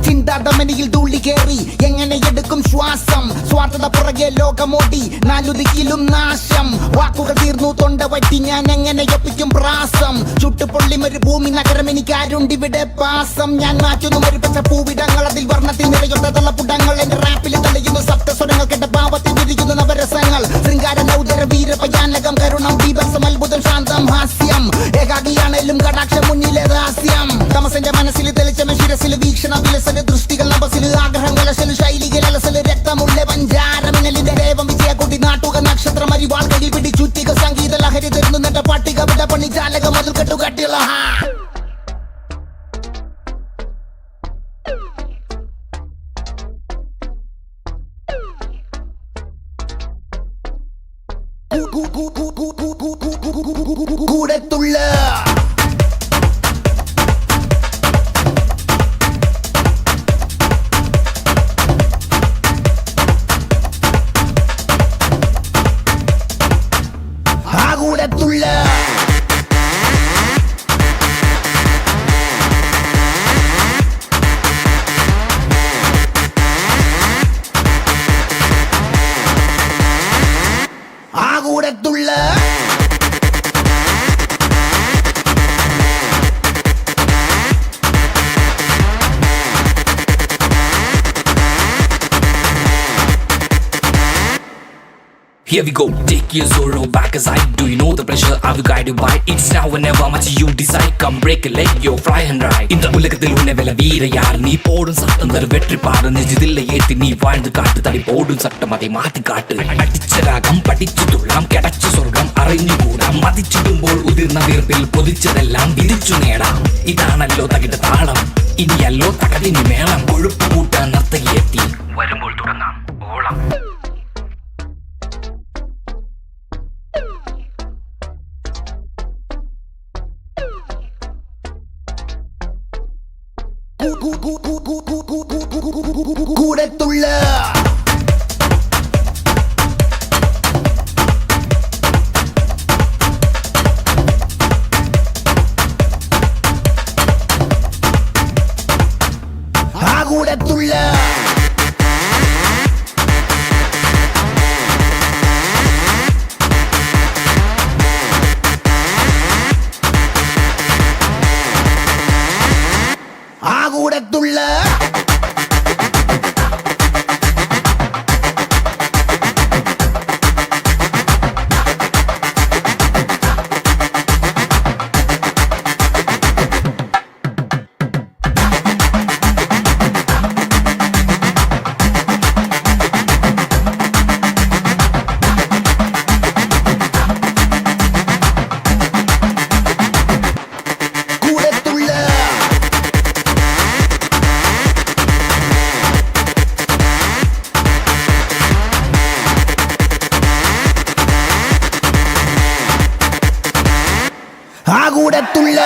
ചിന്താതമനിയിൽ തുള്ളി കേറി എങ്ങനെ എടുക്കും ശ്വാസം, സ്വാർത്ഥത പുറകെ ലോകമോടി നാലുദിക്കിലും നാശം. വാക്കുകൾ തീർന്നു തൊണ്ട വറ്റി ഞാൻ എങ്ങനെ ഒപ്പിക്കും പ്രാസം. ചുട്ടുപൊള്ളിം ഒരു ഭൂമി നഗരം എനിക്കാരുണ്ടിവിടെ പാസം. ഞാൻ മാറ്റുന്നു ഒരു പച്ച പൂവിടങ്ങൾ, അതിൽ വർണ്ണത്തിൽ നിറയുന്ന തള്ളപ്പുടങ്ങൾ. എന്റെ റാപ്പിൽ തെളിയുന്നു സപ്തസ്വരങ്ങൾ, കേട്ട പാവത്തിൽ വിരിയുന്നു നവരസങ്ങൾ. ശൃംഗാര നൗദര വീരപയാനകം, കരുണം ബീഭത്സം അത്ഭുതം ശാന്തം ഹാസ്യം. ഏകാഗിയാണേലും കടാക്ഷം മുന്നിലെ രഹസ്യം. തമസന്റെ മനസ്സിൽ തെളിച്ചമ ശിരസിൽ വീക്ഷണ വിലസല്, ദൃഷ്ടികൾ നഭസിൽ ആഗ്രഹം കലശല്, ശൈലികൾ അലസല്, രക്തമുള്ള പഞ്ചാരമിനലിന്റെ ദേവം വിജയക്കുട്ടി നാട്ടുക നക്ഷത്രം അരിവാൾ കയ്യിൽ പിടിച്ചുറ്റിക സംഗീത ലഹരി തരുന്നു നെട്ട പട്ടിക വിട പണി ചാലക മതിൽ കെട്ടുകട്ടിയുള്ള കൂടത്തുള്ള കൂടത്തുള്ള കൂടത്തുള്ള Here we go, take your sorrow back as I do. You know the pressure I will guide you by. It's now or never, much you decide. Come break a leg, yo, fly and ride. In the உலகத்தில் உன்னை வெல்ல வீர யார்? நீ போடும் சட்டம் தரு வெற்றி பாடு. நெஞ்சிதில்லை ஏத்தி நீ வாழ்ந்து காட்டு. தடி போடும் சட்டம் அதை மாத்தி காட்டு. அடிச்ச ராகம் படிச்சு துள்ளாம், கிடைச்ச சொர்க்கம் അറിഞ്ഞു കൂടാം. മതിച്ചിടുമ്പോൾ ഉതിർന്ന വീർപ്പിൽ പൊതിച്ചതെല്ലാം വിധിച്ചു നേടാം. ഇതാണല്ലോ തകിട താളം, ഇനിയല്ലോ തകതിനി മേളം. കൊഴുപ്പ് കൂട്ടാൻ നർത്തകിയെത്തി വരുമ്പോൾ തുടങ്ങാം ഓളം. കൂടത്തുള്ള കൂടത്തുള്ള കൂടത്തുള്ള കൂടത്തുള്ള